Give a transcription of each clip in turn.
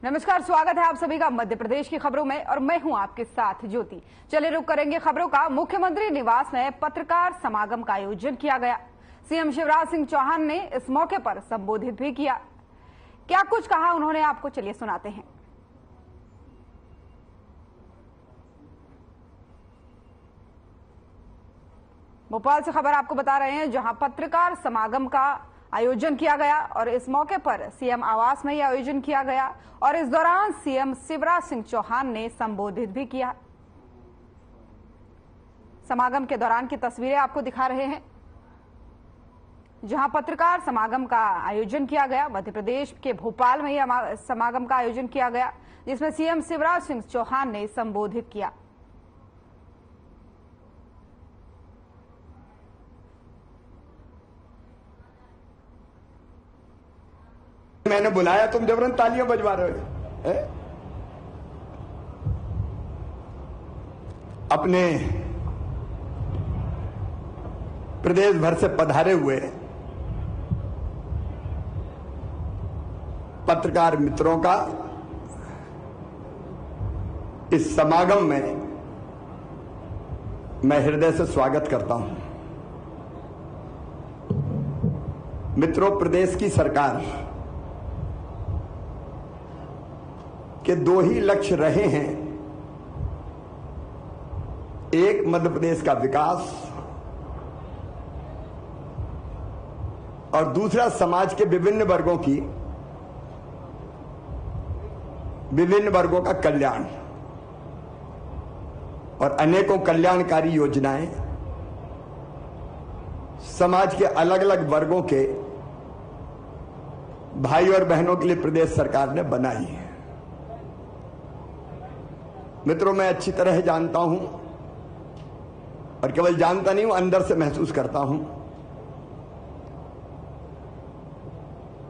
नमस्कार, स्वागत है आप सभी का मध्य प्रदेश की खबरों में और मैं हूं आपके साथ ज्योति। चलिए रुक करेंगे खबरों का। मुख्यमंत्री निवास में पत्रकार समागम का आयोजन किया गया। सीएम शिवराज सिंह चौहान ने इस मौके पर संबोधित भी किया। क्या कुछ कहा उन्होंने, आपको चलिए सुनाते हैं। भोपाल से खबर आपको बता रहे हैं, जहां पत्रकार समागम का आयोजन किया गया और इस मौके पर सीएम आवास में ही आयोजन किया गया और इस दौरान सीएम शिवराज सिंह चौहान ने संबोधित भी किया। समागम के दौरान की तस्वीरें आपको दिखा रहे हैं, जहां पत्रकार समागम का आयोजन किया गया। मध्य प्रदेश के भोपाल में ही समागम का आयोजन किया गया, जिसमें सीएम शिवराज सिंह चौहान ने संबोधित किया। मैंने बुलाया, तुम जबरन तालियां बजवा रहे हो। अपने प्रदेश भर से पधारे हुए पत्रकार मित्रों का इस समागम में मैं हृदय से स्वागत करता हूं। मित्रों, प्रदेश की सरकार के दो ही लक्ष्य रहे हैं। एक, मध्य प्रदेश का विकास और दूसरा, समाज के विभिन्न वर्गों का कल्याण और अनेकों कल्याणकारी योजनाएं समाज के अलग अलग वर्गों के भाई और बहनों के लिए प्रदेश सरकार ने बनाई है। मित्रों, मैं अच्छी तरह जानता हूं और केवल जानता नहीं हूं, अंदर से महसूस करता हूं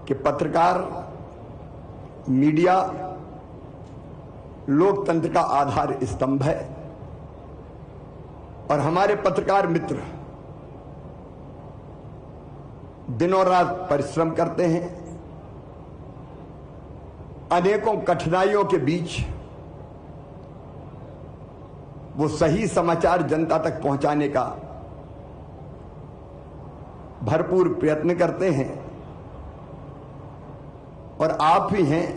कि पत्रकार, मीडिया लोकतंत्र का आधार स्तंभ है और हमारे पत्रकार मित्र दिनों रात परिश्रम करते हैं। अनेकों कठिनाइयों के बीच वो सही समाचार जनता तक पहुंचाने का भरपूर प्रयत्न करते हैं और आप ही हैं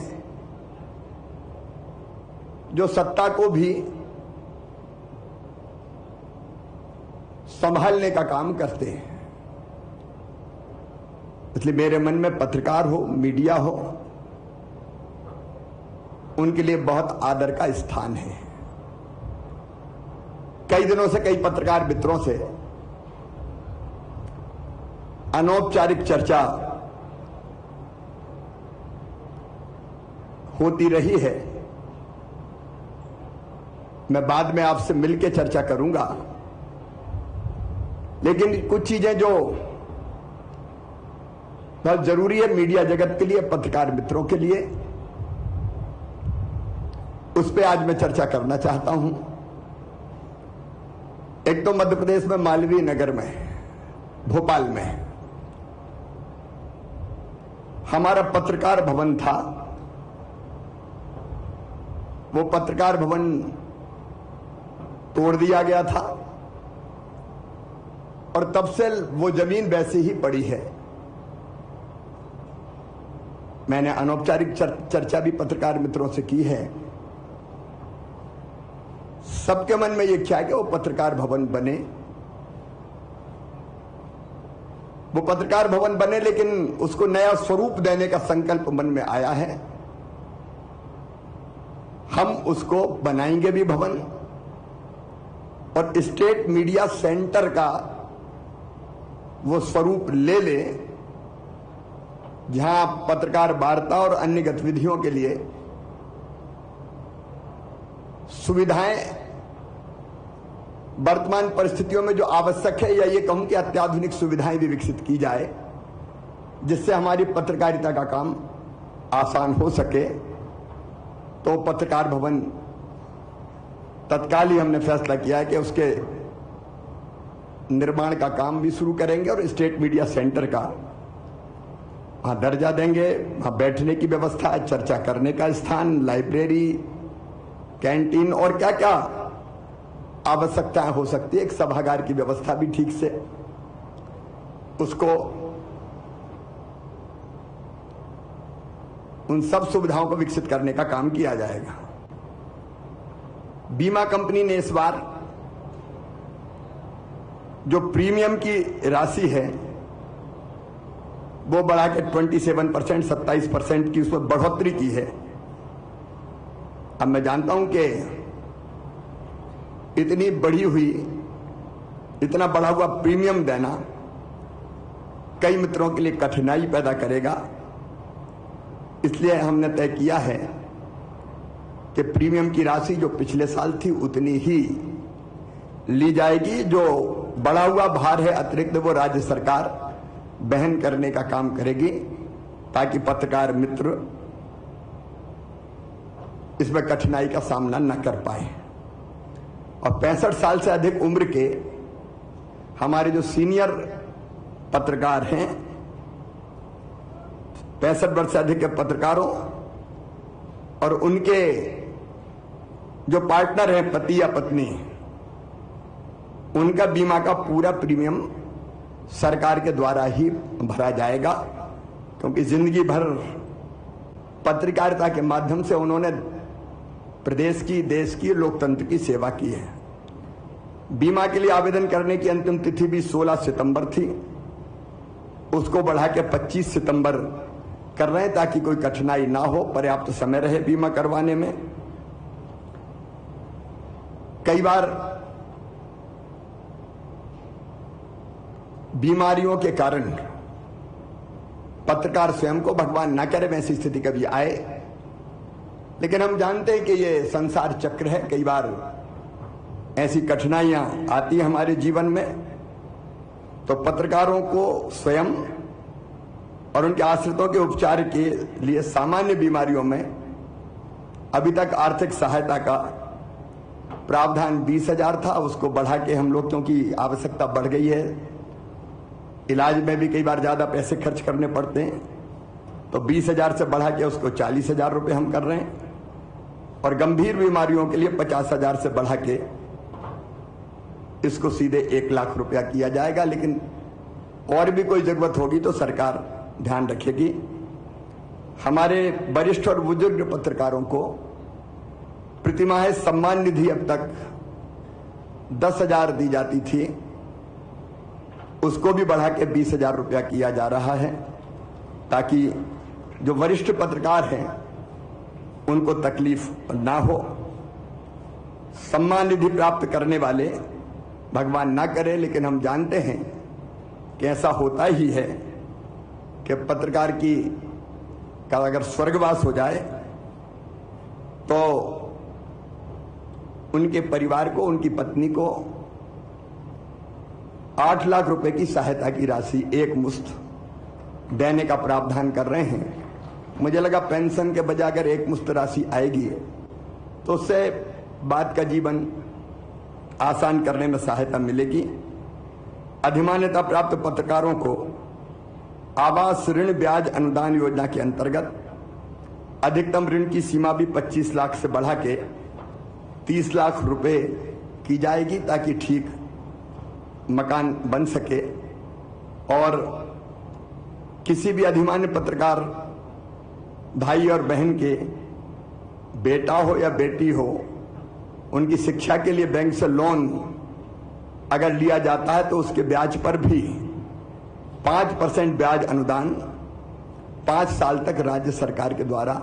जो सत्ता को भी संभालने का काम करते हैं। इसलिए मेरे मन में पत्रकार हो, मीडिया हो, उनके लिए बहुत आदर का स्थान है। कई दिनों से कई पत्रकार मित्रों से अनौपचारिक चर्चा होती रही है। मैं बाद में आपसे मिलकर चर्चा करूंगा, लेकिन कुछ चीजें जो बहुत जरूरी है मीडिया जगत के लिए, पत्रकार मित्रों के लिए, उस पर आज मैं चर्चा करना चाहता हूं। एक तो मध्य प्रदेश में मालवीय नगर में, भोपाल में हमारा पत्रकार भवन था। वो पत्रकार भवन तोड़ दिया गया था और तब से वो जमीन वैसे ही पड़ी है। मैंने अनौपचारिक चर्चा भी पत्रकार मित्रों से की है। सबके मन में ये क्या है कि वो पत्रकार भवन बने, लेकिन उसको नया स्वरूप देने का संकल्प मन में आया है। हम उसको बनाएंगे भी भवन और स्टेट मीडिया सेंटर का वो स्वरूप ले ले, जहां पत्रकार वार्ता और अन्य गतिविधियों के लिए सुविधाएं वर्तमान परिस्थितियों में जो आवश्यक है, या ये कहूं कि अत्याधुनिक सुविधाएं भी विकसित की जाए, जिससे हमारी पत्रकारिता का काम आसान हो सके। तो पत्रकार भवन तत्काल ही हमने फैसला किया है कि उसके निर्माण का काम भी शुरू करेंगे और स्टेट मीडिया सेंटर का वहां दर्जा देंगे, वहां बैठने की व्यवस्था, चर्चा करने का स्थान, लाइब्रेरी, कैंटीन और क्या क्या आवश्यकताएं हो सकती है, एक सभागार की व्यवस्था भी ठीक से उसको, उन सब सुविधाओं को विकसित करने का काम किया जाएगा। बीमा कंपनी ने इस बार जो प्रीमियम की राशि है वो बढ़ा के 27%, 27% की उसमें बढ़ोतरी की है। अब मैं जानता हूं कि इतनी बढ़ी हुई, इतना बढ़ा हुआ प्रीमियम देना कई मित्रों के लिए कठिनाई पैदा करेगा, इसलिए हमने तय किया है कि प्रीमियम की राशि जो पिछले साल थी उतनी ही ली जाएगी। जो बढ़ा हुआ भार है अतिरिक्त वो राज्य सरकार वहन करने का काम करेगी, ताकि पत्रकार मित्र इसमें कठिनाई का सामना न कर पाए। और 65 साल से अधिक उम्र के हमारे जो सीनियर पत्रकार हैं, 65 वर्ष से अधिक के पत्रकारों और उनके जो पार्टनर हैं, पति या पत्नी, उनका बीमा का पूरा प्रीमियम सरकार के द्वारा ही भरा जाएगा, क्योंकि जिंदगी भर पत्रकारिता के माध्यम से उन्होंने प्रदेश की, देश की, लोकतंत्र की सेवा की है। बीमा के लिए आवेदन करने की अंतिम तिथि भी 16 सितंबर थी, उसको बढ़ा के 25 सितंबर कर रहे हैं, ताकि कोई कठिनाई ना हो, पर्याप्त समय रहे बीमा करवाने में। कई बार बीमारियों के कारण पत्रकार स्वयं को, भगवान ना करे वैसी स्थिति कभी आए, लेकिन हम जानते हैं कि ये संसार चक्र है। कई बार ऐसी कठिनाइयां आती है हमारे जीवन में, तो पत्रकारों को स्वयं और उनके आश्रितों के उपचार के लिए सामान्य बीमारियों में अभी तक आर्थिक सहायता का प्रावधान 20,000 था, उसको बढ़ा के हम लोग, क्योंकि आवश्यकता बढ़ गई है, इलाज में भी कई बार ज्यादा पैसे खर्च करने पड़ते हैं, तो 20,000 से बढ़ा के उसको 40,000 रुपये हम कर रहे हैं। और गंभीर बीमारियों के लिए 50,000 से बढ़ा के इसको सीधे 1 लाख रुपया किया जाएगा। लेकिन और भी कोई जरूरत होगी तो सरकार ध्यान रखेगी। हमारे वरिष्ठ और बुजुर्ग पत्रकारों को प्रतिमाह सम्मान निधि अब तक 10,000 दी जाती थी, उसको भी बढ़ा के 20,000 रुपया किया जा रहा है, ताकि जो वरिष्ठ पत्रकार हैं उनको तकलीफ ना हो। सम्मान निधि प्राप्त करने वाले भगवान ना करे, लेकिन हम जानते हैं कि ऐसा होता ही है कि पत्रकार की का अगर स्वर्गवास हो जाए तो उनके परिवार को, उनकी पत्नी को 8 लाख रुपए की सहायता की राशि एक मुश्त देने का प्रावधान कर रहे हैं। मुझे लगा पेंशन के बजाय अगर एक मुश्त राशि आएगी तो उससे बाद का जीवन आसान करने में सहायता मिलेगी। अधिमान्यता प्राप्त पत्रकारों को आवास ऋण ब्याज अनुदान योजना के अंतर्गत अधिकतम ऋण की सीमा भी 25 लाख से बढ़ा के 30 लाख रुपए की जाएगी, ताकि ठीक मकान बन सके। और किसी भी अधिमान्य पत्रकार भाई और बहन के बेटा हो या बेटी हो, उनकी शिक्षा के लिए बैंक से लोन अगर लिया जाता है तो उसके ब्याज पर भी 5% ब्याज अनुदान 5 साल तक राज्य सरकार के द्वारा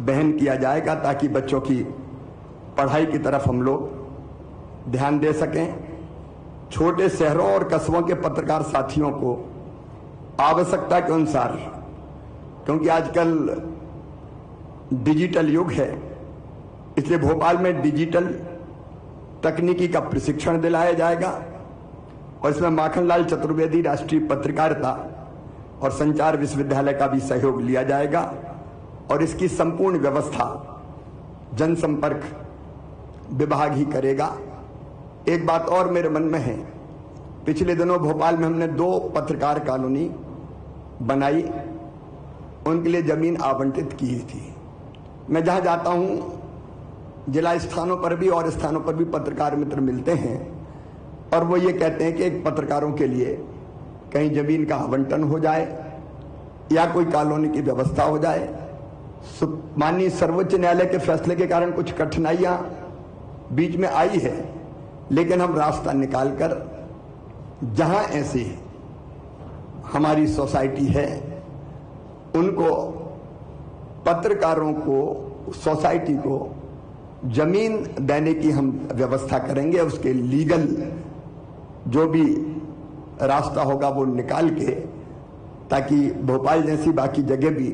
वहन किया जाएगा, ताकि बच्चों की पढ़ाई की तरफ हम लोग ध्यान दे सकें। छोटे शहरों और कस्बों के पत्रकार साथियों को आवश्यकता के अनुसार, क्योंकि आजकल डिजिटल युग है, इसलिए भोपाल में डिजिटल तकनीकी का प्रशिक्षण दिलाया जाएगा। और इसमें माखनलाल चतुर्वेदी राष्ट्रीय पत्रकारिता और संचार विश्वविद्यालय का भी सहयोग लिया जाएगा। और इसकी संपूर्ण व्यवस्था जनसंपर्क विभाग ही करेगा। एक बात और मेरे मन में है, पिछले दिनों भोपाल में हमने 2 पत्रकार कॉलोनी बनाई, उनके लिए जमीन आवंटित की थी। मैं जहां जाता हूं जिला स्थानों पर भी और स्थानों पर भी पत्रकार मित्र मिलते हैं और वो ये कहते हैं कि एक पत्रकारों के लिए कहीं जमीन का आवंटन हो जाए या कोई कॉलोनी की व्यवस्था हो जाए। माननीय सर्वोच्च न्यायालय के फैसले के कारण कुछ कठिनाइयां बीच में आई है, लेकिन हम रास्ता निकालकर जहां ऐसी हमारी सोसाइटी है उनको, पत्रकारों को, सोसाइटी को जमीन देने की हम व्यवस्था करेंगे। उसके लीगल जो भी रास्ता होगा वो निकाल के, ताकि भोपाल जैसी बाकी जगह भी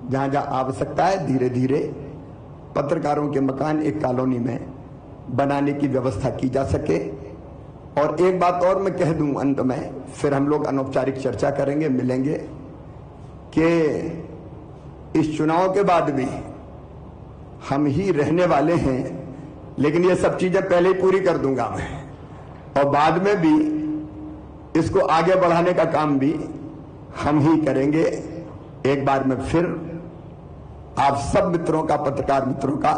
जहां जहां आवश्यकता है धीरे धीरे पत्रकारों के मकान एक कॉलोनी में बनाने की व्यवस्था की जा सके। और एक बात और मैं कह दूं अंत में, फिर हम लोग अनौपचारिक चर्चा करेंगे, मिलेंगे, कि इस चुनाव के बाद भी हम ही रहने वाले हैं, लेकिन ये सब चीजें पहले ही पूरी कर दूंगा मैं, और बाद में भी इसको आगे बढ़ाने का काम भी हम ही करेंगे। एक बार मैं फिर आप सब मित्रों का, पत्रकार मित्रों का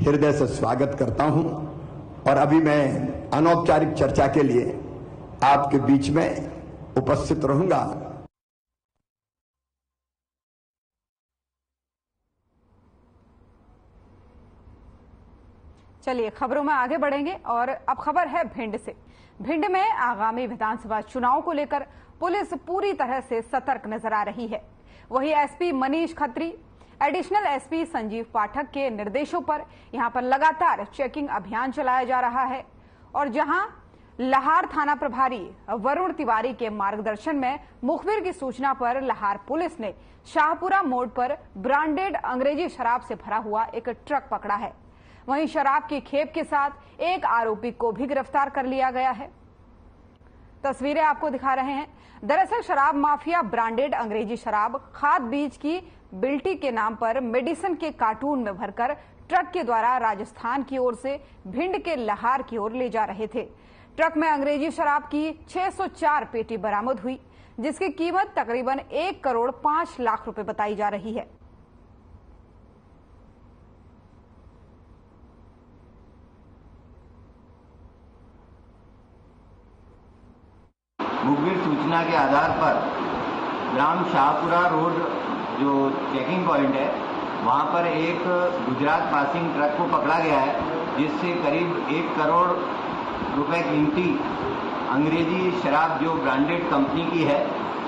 हृदय से स्वागत करता हूं और अभी मैं अनौपचारिक चर्चा के लिए आपके बीच में उपस्थित रहूंगा। चलिए खबरों में आगे बढ़ेंगे और अब खबर है भिंड से। भिंड में आगामी विधानसभा चुनाव को लेकर पुलिस पूरी तरह से सतर्क नजर आ रही है। वहीं SP Manish Khatri, additional SP Sanjeev Pathak के निर्देशों पर यहां पर लगातार चेकिंग अभियान चलाया जा रहा है और जहां लाहार थाना प्रभारी वरुण तिवारी के मार्गदर्शन में मुखबिर की सूचना पर लाहार पुलिस ने शाहपुरा मोड़ पर ब्रांडेड अंग्रेजी शराब से भरा हुआ एक ट्रक पकड़ा है। वहीं शराब की खेप के साथ एक आरोपी को भी गिरफ्तार कर लिया गया है। तस्वीरें आपको दिखा रहे हैं। दरअसल शराब माफिया ब्रांडेड अंग्रेजी शराब खाद बीज की बिल्टी के नाम पर मेडिसिन के कार्टून में भरकर ट्रक के द्वारा राजस्थान की ओर से भिंड के लाहार की ओर ले जा रहे थे। ट्रक में अंग्रेजी शराब की 604 पेटी बरामद हुई, जिसकी कीमत तकरीबन 1 करोड़ 5 लाख रुपए बताई जा रही है। मुखबिर सूचना के आधार पर ग्राम शाहपुरा रोड जो चेकिंग पॉइंट है वहां पर एक गुजरात पासिंग ट्रक को पकड़ा गया है, जिससे करीब 1 करोड़ रुपए कीमती अंग्रेजी शराब जो ब्रांडेड कंपनी की है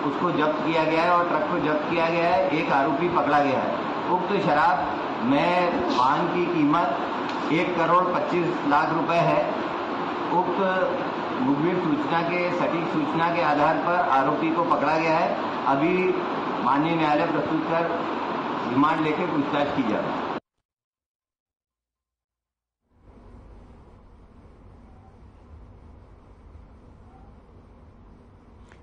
उसको जब्त किया गया है और ट्रक को जब्त किया गया है। एक आरोपी पकड़ा गया है। उक्त शराब में वाहन की कीमत 1 करोड़ 25 लाख रुपए है। उक्त मुखबिर सूचना के सटीक सूचना के आधार पर आरोपी को पकड़ा गया है। अभी माननीय न्यायालय प्रस्तुत कर रिमांड लेकर पूछताछ की जा रही है।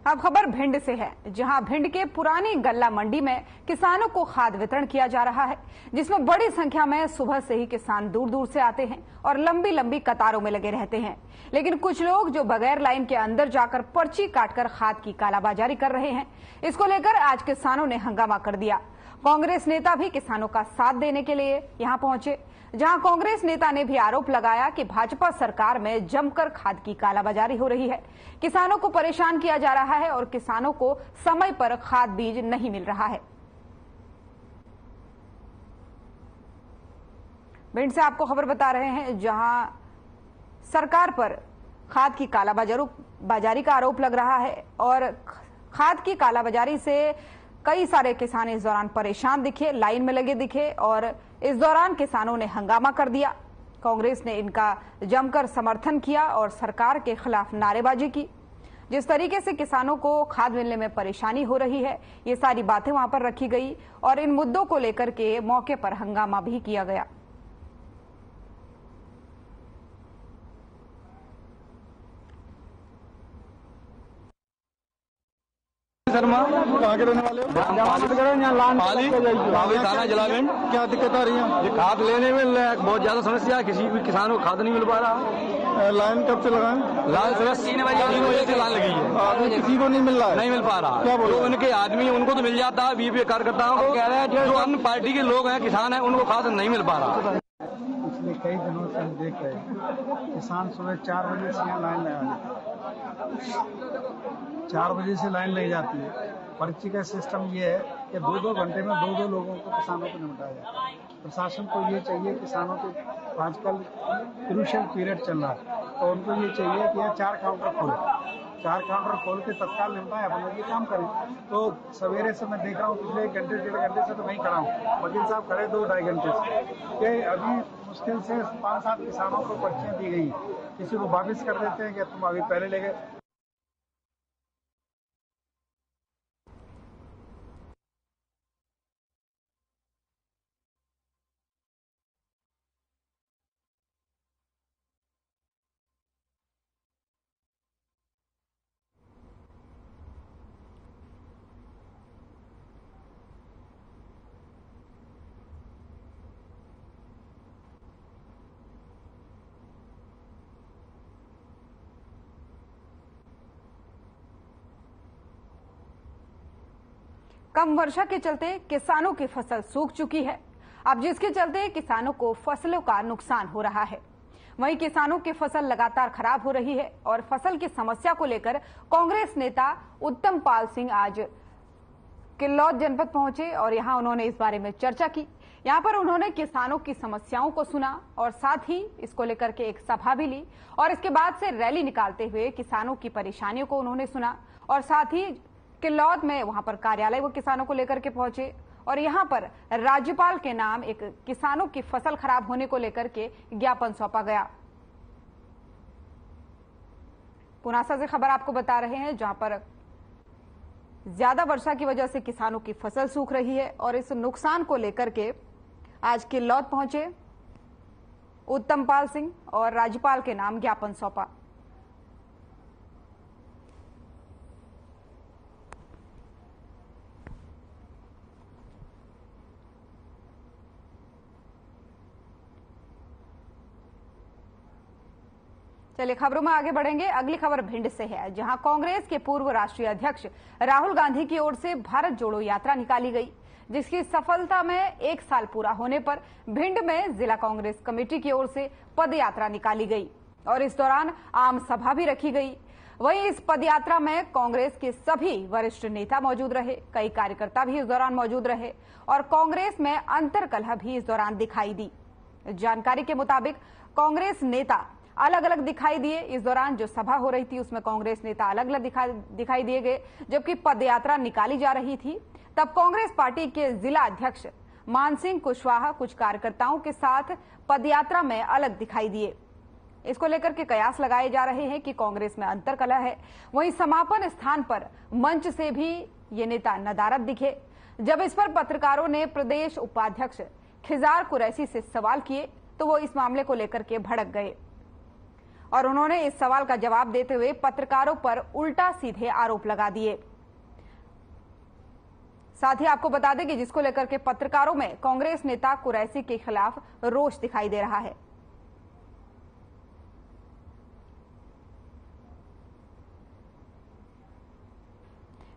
अब खबर भिंड से है, जहां भिंड के पुरानी गल्ला मंडी में किसानों को खाद वितरण किया जा रहा है, जिसमें बड़ी संख्या में सुबह से ही किसान दूर दूर से आते हैं और लंबी लंबी कतारों में लगे रहते हैं। लेकिन कुछ लोग जो बगैर लाइन के अंदर जाकर पर्ची काटकर खाद की कालाबाजारी कर रहे हैं, इसको लेकर आज किसानों ने हंगामा कर दिया। कांग्रेस नेता भी किसानों का साथ देने के लिए यहां पहुंचे, जहां कांग्रेस नेता ने भी आरोप लगाया कि भाजपा सरकार में जमकर खाद की कालाबाजारी हो रही है, किसानों को परेशान किया जा रहा है और किसानों को समय पर खाद बीज नहीं मिल रहा है। भिंड से आपको खबर बता रहे हैं, जहां सरकार पर खाद की कालाबाजारी का आरोप लग रहा है और खाद की कालाबाजारी से कई सारे किसान इस दौरान परेशान दिखे, लाइन में लगे दिखे और इस दौरान किसानों ने हंगामा कर दिया। कांग्रेस ने इनका जमकर समर्थन किया और सरकार के खिलाफ नारेबाजी की। जिस तरीके से किसानों को खाद मिलने में परेशानी हो रही है, ये सारी बातें वहां पर रखी गई और इन मुद्दों को लेकर के मौके पर हंगामा भी किया गया। शर्मा कहाँ के रहने वाले हो? थाना जलावेंड। क्या दिक्कत आ रही है? ये खाद लेने में बहुत ज्यादा समस्या है, किसी भी किसान को खाद नहीं मिल पा रहा। लाइन कब से लगाए? लाइन सुबह 3 बजे से लाइन लगी है। अभी किसी को नहीं मिल रहा है? नहीं मिल पा रहा। क्या बोलो? जो उनके आदमी उनको तो मिल जाता है, बीपीए कार्यकर्ताओं को, जो अन्य पार्टी के लोग हैं, किसान हैं, उनको खास नहीं मिल पा रहा। पिछले कई दिनों से हम देख रहे हैं किसान सुबह 4 बजे से यहाँ लाइन लगा 4 बजे से लाइन लग जाती है। पर्ची का सिस्टम ये है कि 2-2 घंटे में 2-2 लोगों को किसानों को निपटाया जाए। प्रशासन को ये चाहिए, किसानों को आजकल क्रूशियल पीरियड चल रहा है, तो उनको ये चाहिए कि यह 4 काउंटर खोले, 4 काउंटर खोल के तत्काल निपटाए, अपन लोग ये काम करें। तो सवेरे से मैं देख रहा हूँ, पिछले 1 घंटे 1.5 घंटे से तो वहीं खड़ा हूँ। वकील साहब खड़े 2-2.5 घंटे से कि अभी मुश्किल से 5-7 किसानों को पर्चियाँ दी गई, किसी को वापिस कर देते हैं कि तुम अभी पहले ले गए। कम वर्षा के चलते किसानों की फसल सूख चुकी है। अब जिसके चलते किसानों को फसलों का नुकसान हो रहा है। वहीं किसानों की फसल लगातार खराब हो रही है और फसल की समस्या को लेकर कांग्रेस नेता उत्तम पाल सिंह आज किल्लौद जनपद पहुंचे और यहां उन्होंने इस बारे में चर्चा की। यहां पर उन्होंने किसानों की समस्याओं को सुना और साथ ही इसको लेकर के एक सभा भी ली और इसके बाद से रैली निकालते हुए किसानों की परेशानियों को उन्होंने सुना और साथ ही किल्लौद में वहां पर कार्यालय वो किसानों को लेकर के पहुंचे और यहां पर राज्यपाल के नाम एक किसानों की फसल खराब होने को लेकर के ज्ञापन सौंपा गया। पुनासा से खबर आपको बता रहे हैं, जहां पर ज्यादा वर्षा की वजह से किसानों की फसल सूख रही है और इस नुकसान को लेकर के आज किल्लौद पहुंचे उत्तम पाल सिंह और राज्यपाल के नाम ज्ञापन सौंपा। चलिए खबरों में आगे बढ़ेंगे। अगली खबर भिंड से है, जहां कांग्रेस के पूर्व राष्ट्रीय अध्यक्ष राहुल गांधी की ओर से भारत जोड़ो यात्रा निकाली गई, जिसकी सफलता में 1 साल पूरा होने पर भिंड में जिला कांग्रेस कमेटी की ओर से पद यात्रा निकाली गई और इस दौरान आम सभा भी रखी गई। वहीं इस पद यात्रा में कांग्रेस के सभी वरिष्ठ नेता मौजूद रहे, कई कार्यकर्ता भी इस दौरान मौजूद रहे और कांग्रेस में अंतर्कलह भी इस दौरान दिखाई दी। जानकारी के मुताबिक कांग्रेस नेता अलग अलग दिखाई दिए। इस दौरान जो सभा हो रही थी उसमें कांग्रेस नेता अलग अलग दिखाई दिए गए, जबकि पदयात्रा निकाली जा रही थी तब कांग्रेस पार्टी के जिला अध्यक्ष मानसिंह कुशवाहा कुछ कार्यकर्ताओं के साथ पदयात्रा में अलग दिखाई दिए। इसको लेकर के कयास लगाए जा रहे हैं कि कांग्रेस में अंतर्कलह है। वहीं समापन स्थान पर मंच से भी ये नेता नदारद दिखे। जब इस पर पत्रकारों ने प्रदेश उपाध्यक्ष खिजार कुरैशी से सवाल किए तो वो इस मामले को लेकर के भड़क गए और उन्होंने इस सवाल का जवाब देते हुए पत्रकारों पर उल्टा सीधे आरोप लगा दिए। साथ ही आपको बता दें कि जिसको लेकर के पत्रकारों में कांग्रेस नेता कुरैशी के खिलाफ रोष दिखाई दे रहा है।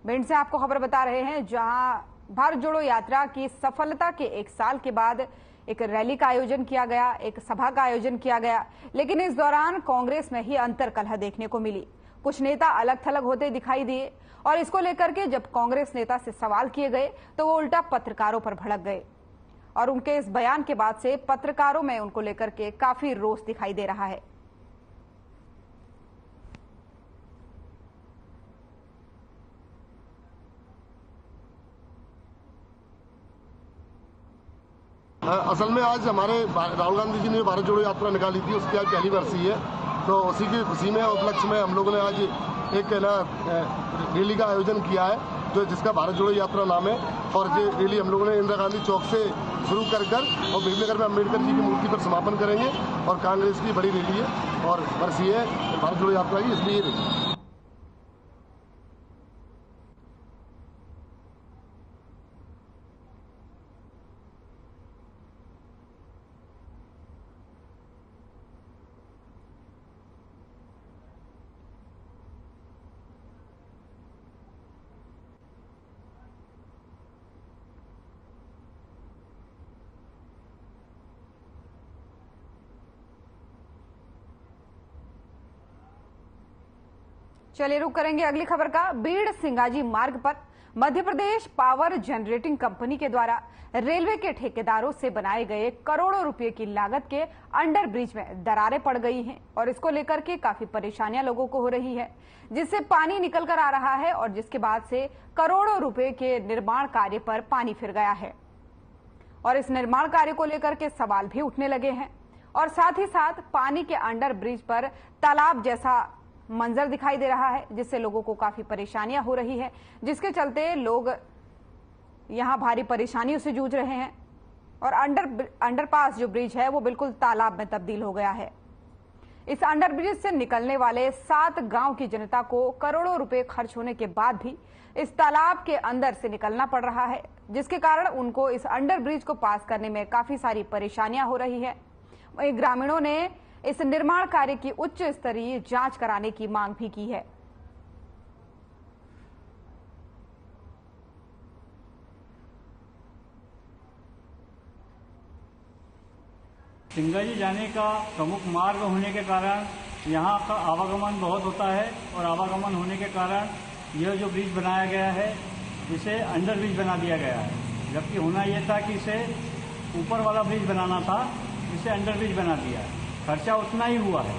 भिंड से आपको खबर बता रहे हैं, जहां भारत जोड़ो यात्रा की सफलता के 1 साल के बाद एक रैली का आयोजन किया गया, एक सभा का आयोजन किया गया, लेकिन इस दौरान कांग्रेस में ही अंतर्कलह देखने को मिली। कुछ नेता अलग थलग होते दिखाई दिए और इसको लेकर के जब कांग्रेस नेता से सवाल किए गए तो वो उल्टा पत्रकारों पर भड़क गए और उनके इस बयान के बाद से पत्रकारों में उनको लेकर के काफी रोष दिखाई दे रहा है। असल में आज हमारे राहुल गांधी जी ने भारत जोड़ो यात्रा निकाली थी, उसकी आज पहली बरसी है, तो उसी की खुशी में उपलक्ष्य में हम लोगों ने आज एक रैली का आयोजन किया है, जो जिसका भारत जोड़ो यात्रा नाम है। और ये रैली हम लोगों ने इंदिरा गांधी चौक से शुरू कर और भीमनगर में अम्बेडकर जी की मूर्ति पर समापन करेंगे और कांग्रेस की बड़ी रैली है और बरसी है भारत जोड़ो यात्रा की, इसलिए ये रैली। चलिए रुक करेंगे अगली खबर का। बीड़ सिंगाजी मार्ग पर Madhya Pradesh power generating company के द्वारा रेलवे के ठेकेदारों से बनाए गए करोड़ों रुपए की लागत के अंडर ब्रिज में दरारें पड़ गई हैं और इसको लेकर के काफी परेशानियां लोगों को हो रही है, जिससे पानी निकल कर आ रहा है और जिसके बाद से करोड़ों रुपए के निर्माण कार्य पर पानी फिर गया है और इस निर्माण कार्य को लेकर के सवाल भी उठने लगे हैं और साथ ही साथ पानी के अंडर ब्रिज पर तालाब जैसा मंजर दिखाई दे रहा है, जिससे लोगों को काफी परेशानियां हो रही है, जिसके चलते लोग यहां भारी परेशानियों से जूझ रहे हैं और अंडरपास जो ब्रिज है वो बिल्कुल तालाब में तब्दील हो गया है। इस अंडर ब्रिज से निकलने वाले 7 गांव की जनता को करोड़ों रुपए खर्च होने के बाद भी इस तालाब के अंदर से निकलना पड़ रहा है, जिसके कारण उनको इस अंडर ब्रिज को पास करने में काफी सारी परेशानियां हो रही है। वहीं ग्रामीणों ने इस निर्माण कार्य की उच्च स्तरीय जांच कराने की मांग भी की है। सिंगाजी जाने का प्रमुख मार्ग होने के कारण यहाँ का आवागमन बहुत होता है और आवागमन होने के कारण यह जो ब्रिज बनाया गया है इसे अंडर ब्रिज बना दिया गया है, जबकि होना यह था कि इसे ऊपर वाला ब्रिज बनाना था, इसे अंडर ब्रिज बना दिया है। खर्चा उतना ही हुआ है,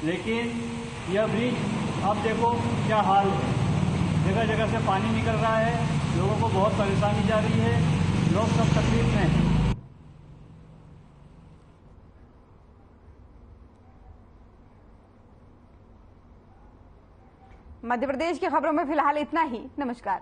लेकिन यह ब्रिज अब देखो क्या हाल है, जगह जगह से पानी निकल रहा है, लोगों को बहुत परेशानी जा रही है, लोग सब तकलीफ में हैं। मध्य प्रदेश की खबरों में फिलहाल इतना ही। नमस्कार।